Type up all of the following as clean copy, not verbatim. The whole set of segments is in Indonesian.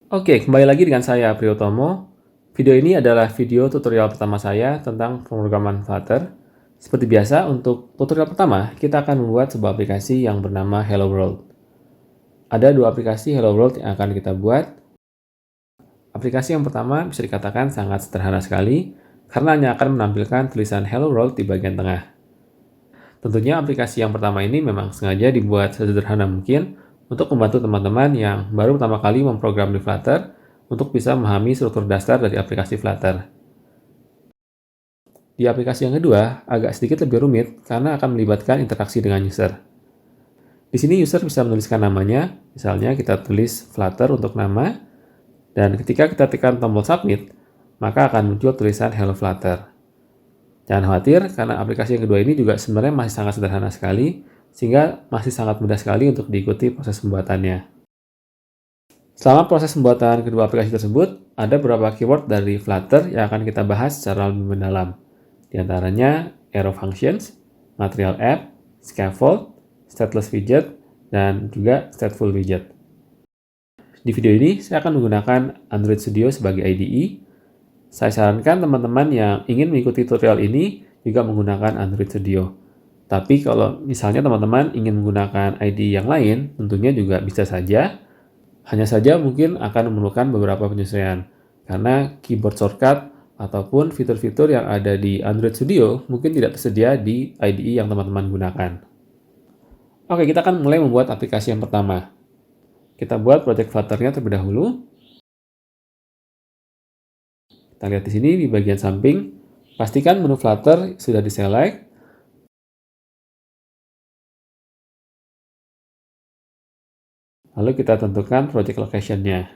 Oke, kembali lagi dengan saya Priyotomo. Video ini adalah video tutorial pertama saya tentang pemrograman Flutter. Seperti biasa, untuk tutorial pertama, kita akan membuat sebuah aplikasi yang bernama Hello World. Ada dua aplikasi Hello World yang akan kita buat. Aplikasi yang pertama bisa dikatakan sangat sederhana sekali, karena hanya akan menampilkan tulisan Hello World di bagian tengah. Tentunya aplikasi yang pertama ini memang sengaja dibuat sesederhana mungkin untuk membantu teman-teman yang baru pertama kali memprogram di Flutter untuk bisa memahami struktur dasar dari aplikasi Flutter. Di aplikasi yang kedua, agak sedikit lebih rumit karena akan melibatkan interaksi dengan user. Di sini user bisa menuliskan namanya, misalnya kita tulis Flutter untuk nama, dan ketika kita tekan tombol Submit, maka akan muncul tulisan Hello Flutter. Jangan khawatir, karena aplikasi yang kedua ini juga sebenarnya masih sangat sederhana sekali, sehingga masih sangat mudah sekali untuk diikuti proses pembuatannya. Selama proses pembuatan kedua aplikasi tersebut, ada beberapa keyword dari Flutter yang akan kita bahas secara lebih mendalam. Di antaranya Arrow Functions, Material App, Scaffold, Stateless Widget, dan juga Stateful Widget. Di video ini, saya akan menggunakan Android Studio sebagai IDE. Saya sarankan teman-teman yang ingin mengikuti tutorial ini juga menggunakan Android Studio. Tapi kalau misalnya teman-teman ingin menggunakan IDE yang lain, tentunya juga bisa saja. Hanya saja mungkin akan memerlukan beberapa penyesuaian, karena keyboard shortcut ataupun fitur-fitur yang ada di Android Studio mungkin tidak tersedia di IDE yang teman-teman gunakan. Oke, kita akan mulai membuat aplikasi yang pertama. Kita buat project Flutter-nya terlebih dahulu. Kita lihat di sini di bagian samping, pastikan menu Flutter sudah diselect. Lalu kita tentukan project location-nya.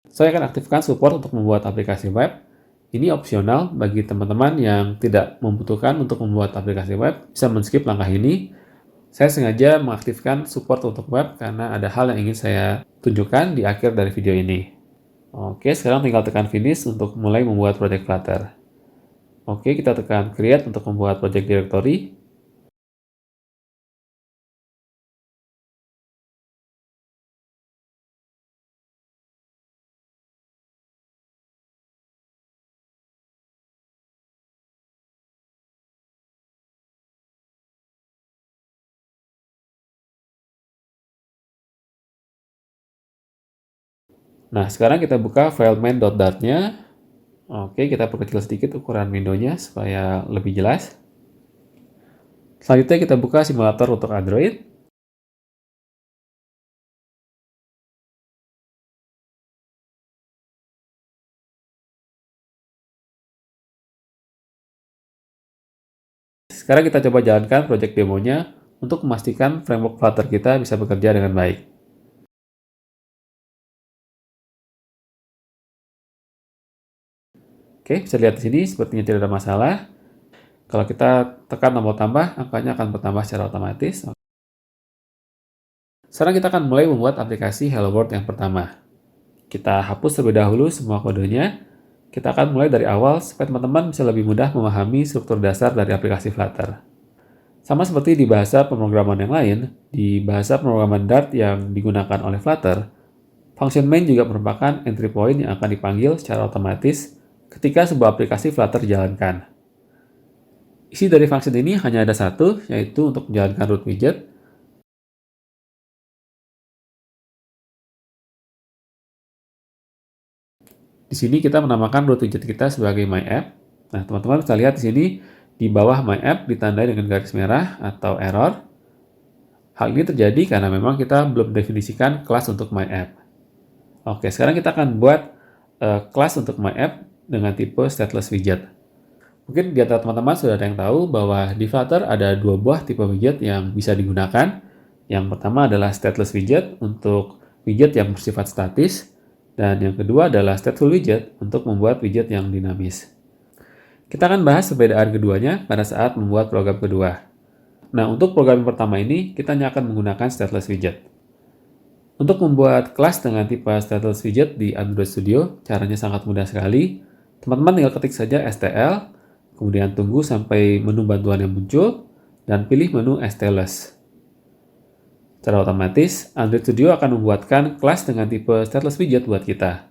Saya akan aktifkan support untuk membuat aplikasi web. Ini opsional bagi teman-teman yang tidak membutuhkan untuk membuat aplikasi web, bisa men-skip langkah ini. Saya sengaja mengaktifkan support untuk web karena ada hal yang ingin saya tunjukkan di akhir dari video ini. Oke, sekarang tinggal tekan finish untuk mulai membuat project Flutter. Oke, kita tekan create untuk membuat project directory. Nah, sekarang kita buka file main.dart-nya. Oke, kita perkecil sedikit ukuran windownya supaya lebih jelas. Selanjutnya kita buka simulator untuk Android. Sekarang kita coba jalankan project demonya untuk memastikan framework Flutter kita bisa bekerja dengan baik. Oke, bisa lihat di sini sepertinya tidak ada masalah. Kalau kita tekan tombol tambah, angkanya akan bertambah secara otomatis. Sekarang kita akan mulai membuat aplikasi Hello World yang pertama. Kita hapus terlebih dahulu semua kodenya. Kita akan mulai dari awal supaya teman-teman bisa lebih mudah memahami struktur dasar dari aplikasi Flutter. Sama seperti di bahasa pemrograman yang lain, di bahasa pemrograman Dart yang digunakan oleh Flutter, function main juga merupakan entry point yang akan dipanggil secara otomatis ketika sebuah aplikasi Flutter dijalankan. Isi dari function ini hanya ada satu, yaitu untuk menjalankan root widget. Di sini kita menamakan root widget kita sebagai myApp. Nah, teman-teman bisa lihat di sini di bawah myApp ditandai dengan garis merah atau error. Hal ini terjadi karena memang kita belum definisikan kelas untuk myApp. Oke, sekarang kita akan buat kelas untuk myApp dengan tipe stateless widget. Mungkin di antara teman-teman sudah ada yang tahu bahwa di Flutter ada dua buah tipe widget yang bisa digunakan. Yang pertama adalah stateless widget untuk widget yang bersifat statis, dan yang kedua adalah stateful widget untuk membuat widget yang dinamis. Kita akan bahas perbedaan keduanya pada saat membuat program kedua. Nah, untuk program yang pertama ini, kita hanya akan menggunakan stateless widget. Untuk membuat kelas dengan tipe stateless widget di Android Studio, caranya sangat mudah sekali. Teman-teman tinggal ketik saja STL, kemudian tunggu sampai menu bantuan yang muncul, dan pilih menu stateless. Secara otomatis, Android Studio akan membuatkan kelas dengan tipe stateless widget buat kita.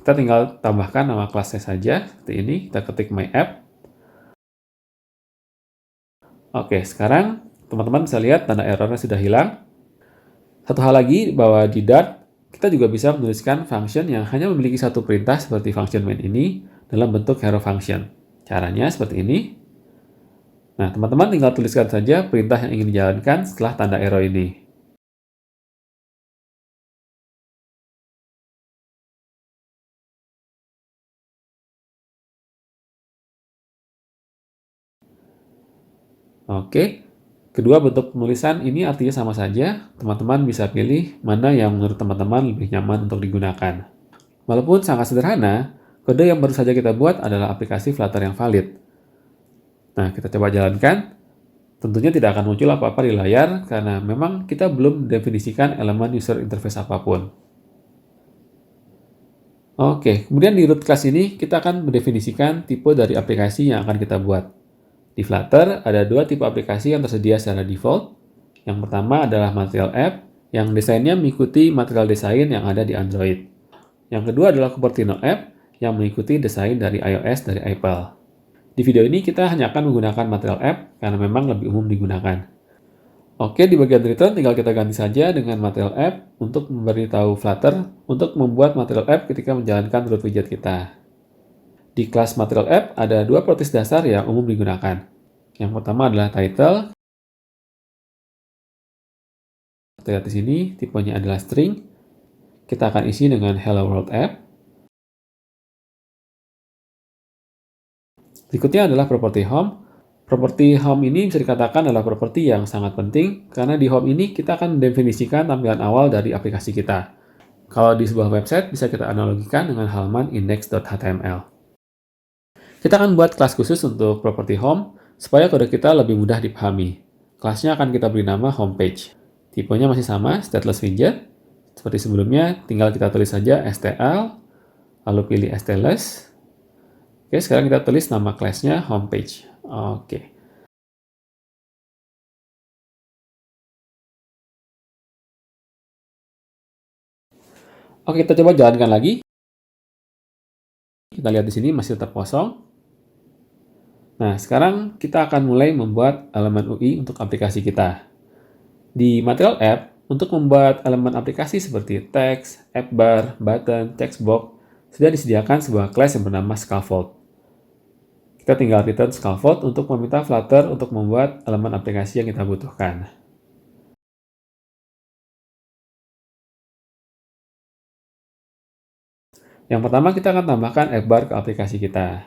Kita tinggal tambahkan nama kelasnya saja, seperti ini. Kita ketik My App. Oke, sekarang teman-teman bisa lihat tanda errornya sudah hilang. Satu hal lagi, bahwa di Dart, kita juga bisa menuliskan function yang hanya memiliki satu perintah seperti function main ini dalam bentuk hero function. Caranya seperti ini. Nah, teman-teman tinggal tuliskan saja perintah yang ingin dijalankan setelah tanda arrow ini. Oke, kedua bentuk penulisan ini artinya sama saja. Teman-teman bisa pilih mana yang menurut teman-teman lebih nyaman untuk digunakan. Walaupun sangat sederhana, kode yang baru saja kita buat adalah aplikasi Flutter yang valid. Nah, kita coba jalankan. Tentunya tidak akan muncul apa-apa di layar karena memang kita belum mendefinisikan elemen user interface apapun. Oke, kemudian di root class ini kita akan mendefinisikan tipe dari aplikasi yang akan kita buat. Di Flutter ada dua tipe aplikasi yang tersedia secara default. Yang pertama adalah Material App yang desainnya mengikuti material desain yang ada di Android. Yang kedua adalah Cupertino App yang mengikuti desain dari iOS dari Apple. Di video ini kita hanya akan menggunakan Material App karena memang lebih umum digunakan. Oke, di bagian return tinggal kita ganti saja dengan Material App untuk memberitahu Flutter untuk membuat Material App ketika menjalankan root widget kita. Di kelas Material App ada dua properties dasar yang umum digunakan. Yang pertama adalah title. Kita lihat di sini, tipenya adalah string. Kita akan isi dengan Hello World App. Berikutnya adalah property home. Property home ini bisa dikatakan adalah properti yang sangat penting karena di home ini kita akan mendefinisikan tampilan awal dari aplikasi kita. Kalau di sebuah website bisa kita analogikan dengan halaman index.html. Kita akan buat kelas khusus untuk property home supaya kode kita lebih mudah dipahami. Kelasnya akan kita beri nama homepage. Tipenya masih sama, stateless widget. Seperti sebelumnya, tinggal kita tulis saja stl, lalu pilih stateless. Oke, sekarang kita tulis nama kelasnya homepage. Oke. Oke, kita coba jalankan lagi. Kita lihat di sini masih tetap kosong. Nah, sekarang kita akan mulai membuat elemen UI untuk aplikasi kita. Di Material App, untuk membuat elemen aplikasi seperti text, app bar, button, text box, sudah disediakan sebuah class yang bernama scaffold. Kita tinggal return scaffold untuk meminta Flutter untuk membuat elemen aplikasi yang kita butuhkan. Yang pertama, kita akan tambahkan app bar ke aplikasi kita.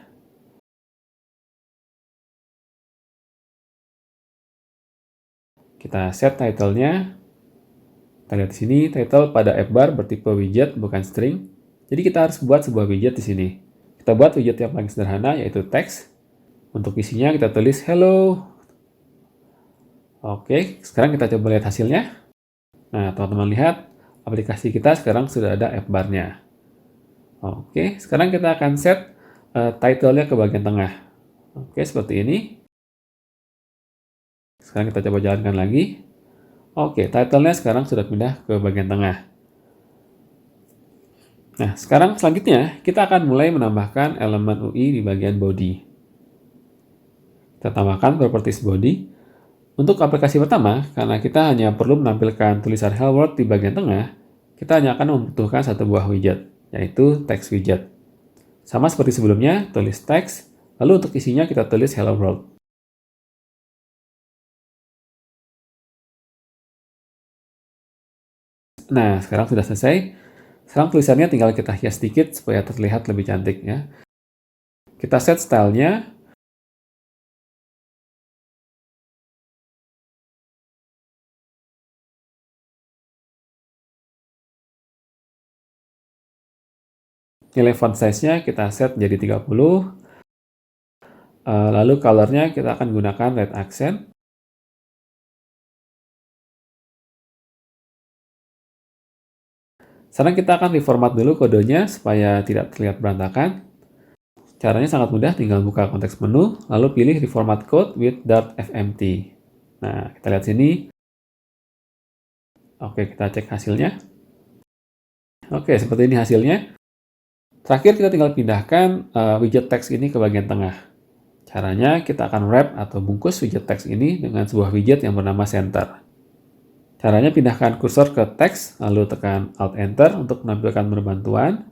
Kita set title-nya. Kita lihat di sini, title pada app bar bertipe widget, bukan string. Jadi kita harus buat sebuah widget di sini. Kita buat widget yang paling sederhana, yaitu text. Untuk isinya kita tulis hello. Oke, sekarang kita coba lihat hasilnya. Nah, teman-teman lihat, aplikasi kita sekarang sudah ada app bar-nya. Oke, sekarang kita akan set title-nya ke bagian tengah. Oke, seperti ini. Sekarang kita coba jalankan lagi. Oke, title-nya sekarang sudah pindah ke bagian tengah. Nah, sekarang selanjutnya kita akan mulai menambahkan elemen UI di bagian body. Kita tambahkan properties body. Untuk aplikasi pertama, karena kita hanya perlu menampilkan tulisan Hello World di bagian tengah, kita hanya akan membutuhkan satu buah widget, yaitu text widget. Sama seperti sebelumnya, tulis text, lalu untuk isinya kita tulis Hello World. Nah, sekarang sudah selesai. Sekarang tulisannya tinggal kita hias sedikit supaya terlihat lebih cantik ya. Kita set style-nya. Nilai font size-nya kita set jadi 30. Lalu color-nya kita akan gunakan red accent. Sekarang kita akan reformat dulu kodenya supaya tidak terlihat berantakan. Caranya sangat mudah, tinggal buka konteks menu, lalu pilih reformat code with .fmt. Nah, kita lihat sini. Oke, kita cek hasilnya. Oke, seperti ini hasilnya. Terakhir kita tinggal pindahkan widget teks ini ke bagian tengah. Caranya kita akan wrap atau bungkus widget teks ini dengan sebuah widget yang bernama center. Caranya pindahkan kursor ke teks, lalu tekan Alt Enter untuk menampilkan menu bantuan,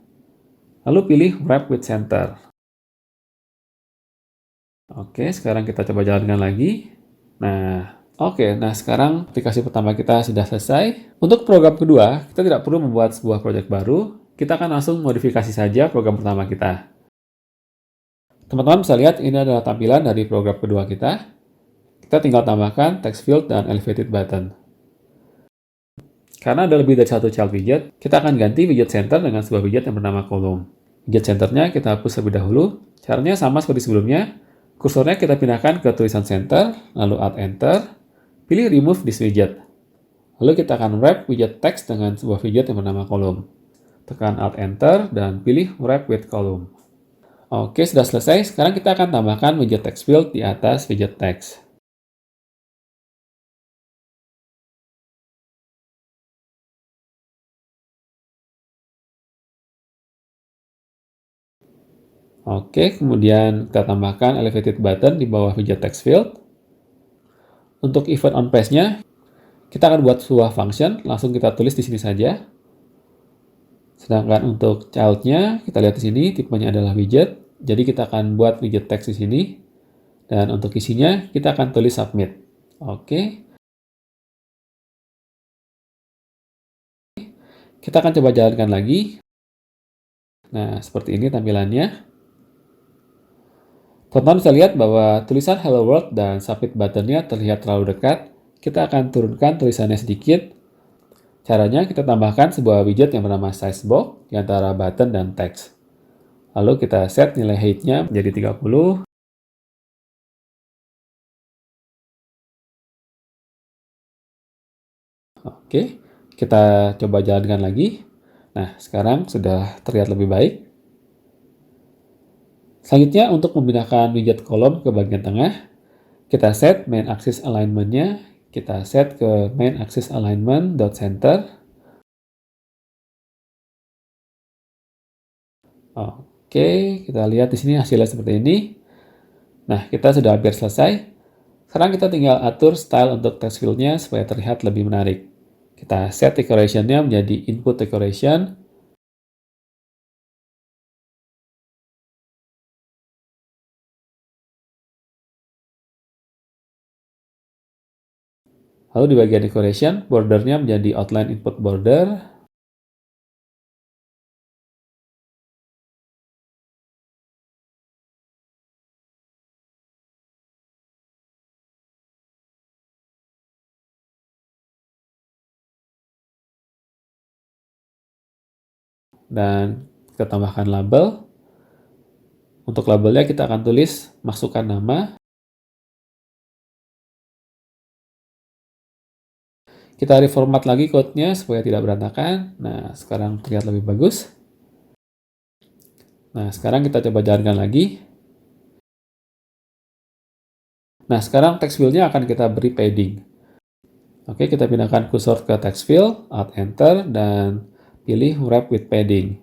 lalu pilih wrap with center. Oke, sekarang kita coba jalankan lagi. Nah, sekarang aplikasi pertama kita sudah selesai. Untuk program kedua, kita tidak perlu membuat sebuah proyek baru, kita akan langsung modifikasi saja program pertama kita. Teman-teman bisa lihat ini adalah tampilan dari program kedua kita. Kita tinggal tambahkan text field dan elevated button. Karena ada lebih dari satu child widget, kita akan ganti widget center dengan sebuah widget yang bernama column. Widget centernya kita hapus terlebih dahulu. Caranya sama seperti sebelumnya. Kursornya kita pindahkan ke tulisan center, lalu Alt Enter, pilih remove this widget. Lalu kita akan wrap widget text dengan sebuah widget yang bernama column. Tekan Alt Enter dan pilih wrap with column. Oke, sudah selesai. Sekarang kita akan tambahkan widget text field di atas widget text. Oke, kemudian kita tambahkan elevated button di bawah widget text field. Untuk event on page-nya, kita akan buat sebuah function, langsung kita tulis di sini saja. Sedangkan untuk child-nya, kita lihat di sini, tipenya adalah widget. Jadi kita akan buat widget text di sini. Dan untuk isinya, kita akan tulis submit. Oke. Kita akan coba jalankan lagi. Nah, seperti ini tampilannya. Teman-teman bisa lihat bahwa tulisan Hello World dan submit buttonnya terlihat terlalu dekat. Kita akan turunkan tulisannya sedikit. Caranya kita tambahkan sebuah widget yang bernama Sizebox di antara button dan teks. Lalu kita set nilai height-nya menjadi 30. Oke, kita coba jalankan lagi. Nah, sekarang sudah terlihat lebih baik. Selanjutnya, untuk memindahkan widget kolom ke bagian tengah, kita set main axis alignment-nya. Kita set ke main axis alignment.center. Oke, kita lihat di sini hasilnya seperti ini. Nah, kita sudah hampir selesai. Sekarang kita tinggal atur style untuk text field-nya supaya terlihat lebih menarik. Kita set decoration-nya menjadi input decoration. Lalu di bagian decoration, border-nya menjadi outline input border. Dan kita tambahkan label. Untuk labelnya kita akan tulis masukkan nama. Kita reformat lagi code-nya supaya tidak berantakan. Nah, sekarang terlihat lebih bagus. Nah, sekarang kita coba jalankan lagi. Nah, sekarang text field-nya akan kita beri padding. Oke, kita pindahkan kursor ke text field, Alt Enter, dan pilih wrap with padding.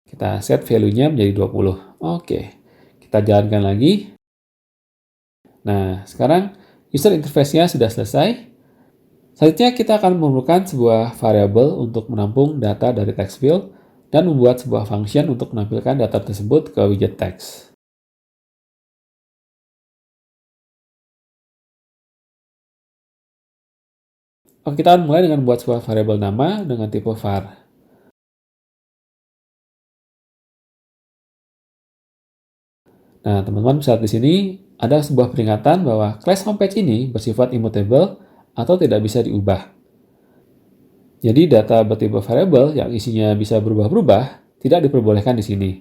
Kita set value-nya menjadi 20. Oke, kita jalankan lagi. Nah, sekarang user interface-nya sudah selesai. Selanjutnya kita akan memerlukan sebuah variabel untuk menampung data dari text field dan membuat sebuah function untuk menampilkan data tersebut ke widget text. Oke, kita akan mulai dengan membuat sebuah variabel nama dengan tipe var. Nah, teman-teman bisa lihat di sini ada sebuah peringatan bahwa class homepage ini bersifat immutable atau tidak bisa diubah. Jadi data bertipe variable yang isinya bisa berubah-ubah tidak diperbolehkan di sini.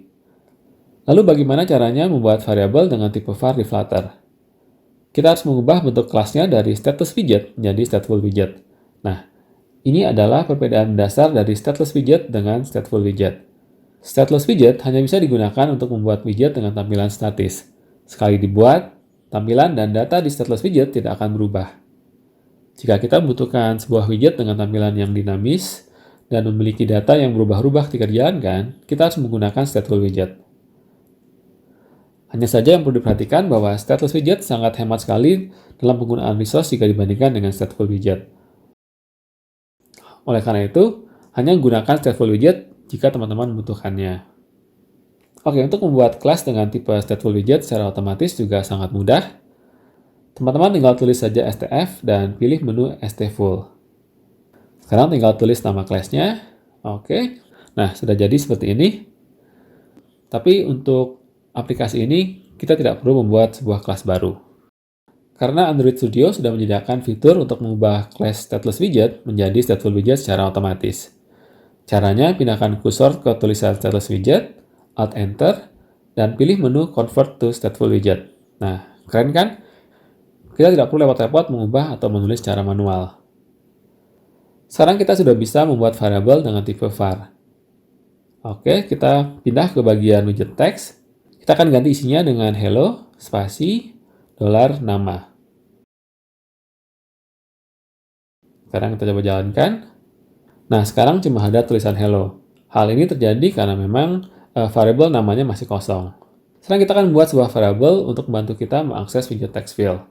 Lalu bagaimana caranya membuat variabel dengan tipe var di Flutter? Kita harus mengubah bentuk kelasnya dari stateless widget menjadi stateful widget. Nah, ini adalah perbedaan dasar dari stateless widget dengan stateful widget. Stateless widget hanya bisa digunakan untuk membuat widget dengan tampilan statis. Sekali dibuat, tampilan dan data di stateless widget tidak akan berubah. Jika kita membutuhkan sebuah widget dengan tampilan yang dinamis dan memiliki data yang berubah-ubah ketika dijalankan, kita harus menggunakan stateful widget. Hanya saja yang perlu diperhatikan bahwa stateless widget sangat hemat sekali dalam penggunaan resource jika dibandingkan dengan stateful widget. Oleh karena itu, hanya gunakan stateful widget jika teman-teman membutuhkannya. Oke, untuk membuat kelas dengan tipe stateful widget secara otomatis juga sangat mudah. Teman-teman tinggal tulis saja stf dan pilih menu stateful. Sekarang tinggal tulis nama kelasnya. Oke, nah sudah jadi seperti ini. Tapi untuk aplikasi ini, kita tidak perlu membuat sebuah kelas baru. Karena Android Studio sudah menyediakan fitur untuk mengubah kelas stateless widget menjadi stateful widget secara otomatis. Caranya, pindahkan kursor ke tulisan stateless widget, Alt-Enter, dan pilih menu Convert to Stateful Widget. Nah, keren kan? Kita tidak perlu repot-repot mengubah atau menulis secara manual. Sekarang kita sudah bisa membuat variabel dengan tipe var. Oke, kita pindah ke bagian widget text. Kita akan ganti isinya dengan hello, spasi, $nama. Sekarang kita coba jalankan. Nah, sekarang cuma ada tulisan hello. Hal ini terjadi karena memang variabel namanya masih kosong. Sekarang kita akan membuat sebuah variabel untuk membantu kita mengakses widget text field.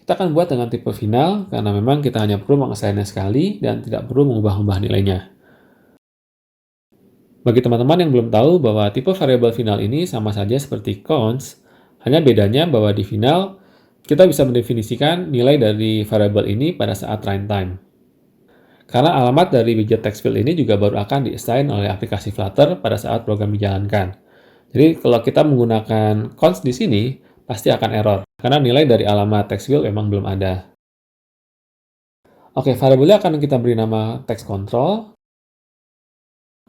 Kita akan buat dengan tipe final karena memang kita hanya perlu mengassign-nya sekali dan tidak perlu mengubah-ubah nilainya. Bagi teman-teman yang belum tahu bahwa tipe variabel final ini sama saja seperti const, hanya bedanya bahwa di final kita bisa mendefinisikan nilai dari variabel ini pada saat runtime. Karena alamat dari widget text field ini juga baru akan di-assign oleh aplikasi Flutter pada saat program dijalankan. Jadi kalau kita menggunakan const di sini, pasti akan error, karena nilai dari alamat text field memang belum ada. Oke, variabelnya akan kita beri nama text control,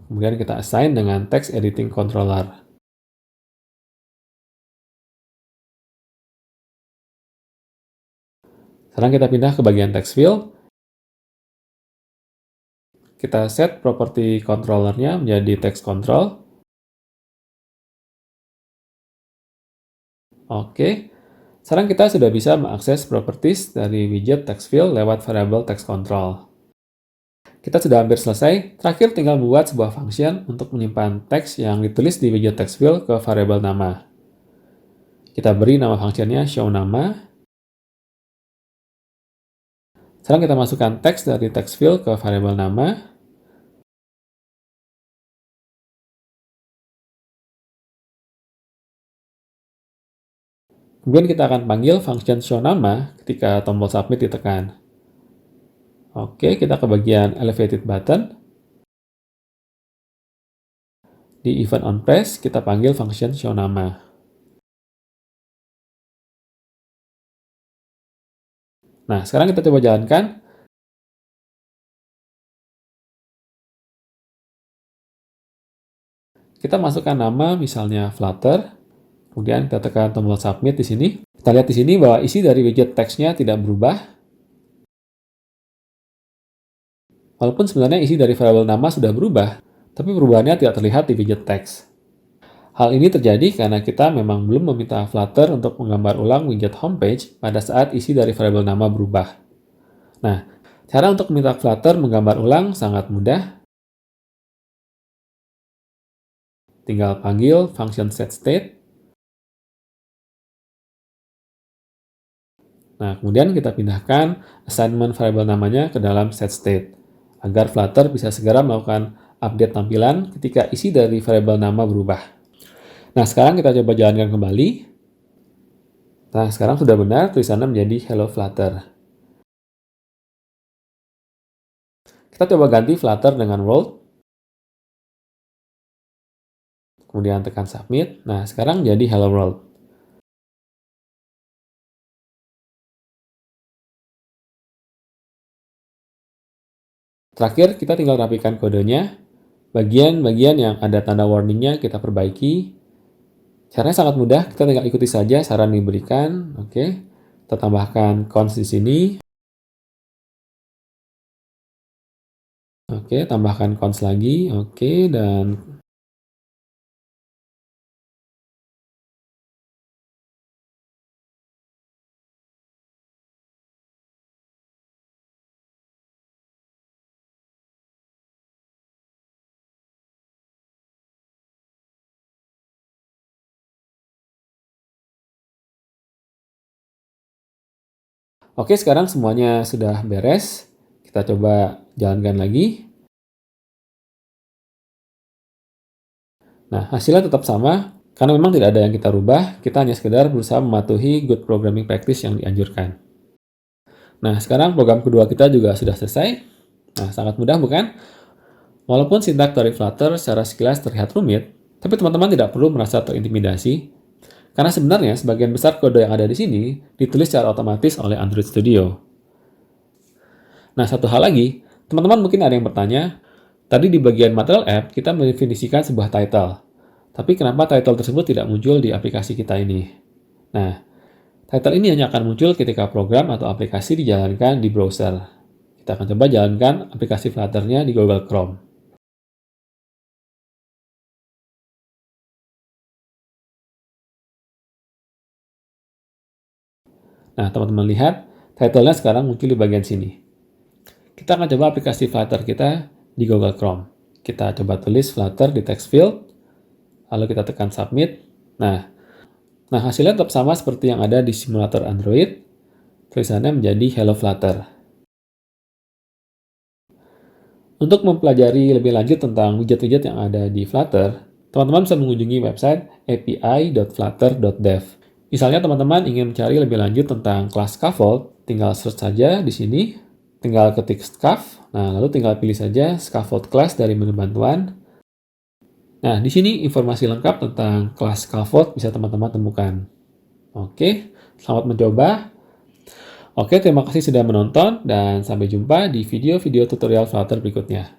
kemudian kita assign dengan text editing controller. Sekarang kita pindah ke bagian text field, kita set property controllernya menjadi text control. Oke, sekarang kita sudah bisa mengakses properties dari widget text field lewat variable text control. Kita sudah hampir selesai, terakhir tinggal membuat sebuah function untuk menyimpan teks yang ditulis di widget text field ke variable nama. Kita beri nama functionnya showNama. Sekarang kita masukkan teks dari text field ke variable nama. Kemudian kita akan panggil function showNama ketika tombol submit ditekan. Oke, kita ke bagian elevated button. Di event onPress, kita panggil function showNama. Nah, sekarang kita coba jalankan. Kita masukkan nama, misalnya Flutter. Kemudian kita tekan tombol submit di sini. Kita lihat di sini bahwa isi dari widget teksnya tidak berubah. Walaupun sebenarnya isi dari variabel nama sudah berubah, tapi perubahannya tidak terlihat di widget teks. Hal ini terjadi karena kita memang belum meminta Flutter untuk menggambar ulang widget homepage pada saat isi dari variabel nama berubah. Nah, cara untuk meminta Flutter menggambar ulang sangat mudah. Tinggal panggil function setState. Nah, kemudian kita pindahkan assignment variabel namanya ke dalam setState, agar Flutter bisa segera melakukan update tampilan ketika isi dari variabel nama berubah. Nah, sekarang kita coba jalankan kembali. Nah, sekarang sudah benar tulisannya menjadi Hello Flutter. Kita coba ganti Flutter dengan World. Kemudian tekan Submit. Nah, sekarang jadi Hello World. Terakhir, kita tinggal rapikan kodenya. Bagian-bagian yang ada tanda warningnya kita perbaiki. Caranya sangat mudah, kita tinggal ikuti saja saran yang diberikan. Oke, kita tambahkan const di sini. Oke, tambahkan const lagi. Oke, dan Oke, sekarang semuanya sudah beres. Kita coba jalankan lagi. Nah, hasilnya tetap sama, karena memang tidak ada yang kita rubah, kita hanya sekedar berusaha mematuhi good programming practice yang dianjurkan. Nah, sekarang program kedua kita juga sudah selesai. Nah, sangat mudah bukan? Walaupun sintaks dari Flutter secara sekilas terlihat rumit, tapi teman-teman tidak perlu merasa terintimidasi, karena sebenarnya sebagian besar kode yang ada di sini ditulis secara otomatis oleh Android Studio. Nah, satu hal lagi, teman-teman mungkin ada yang bertanya, tadi di bagian material app kita mendefinisikan sebuah title, tapi kenapa title tersebut tidak muncul di aplikasi kita ini? Nah, title ini hanya akan muncul ketika program atau aplikasi dijalankan di browser. Kita akan coba jalankan aplikasi Flutter-nya di Google Chrome. Nah, teman-teman lihat, title-nya sekarang muncul di bagian sini. Kita akan coba aplikasi Flutter kita di Google Chrome. Kita coba tulis Flutter di text field, lalu kita tekan submit. Nah, hasilnya tetap sama seperti yang ada di simulator Android. Tulisannya menjadi Hello Flutter. Untuk mempelajari lebih lanjut tentang widget-widget yang ada di Flutter, teman-teman bisa mengunjungi website api.flutter.dev. Misalnya teman-teman ingin mencari lebih lanjut tentang kelas scaffold, tinggal search saja di sini, tinggal ketik scaff, nah lalu tinggal pilih saja scaffold class dari menu bantuan. Nah, di sini informasi lengkap tentang kelas scaffold bisa teman-teman temukan. Oke, selamat mencoba. Oke, terima kasih sudah menonton dan sampai jumpa di video-video tutorial Flutter berikutnya.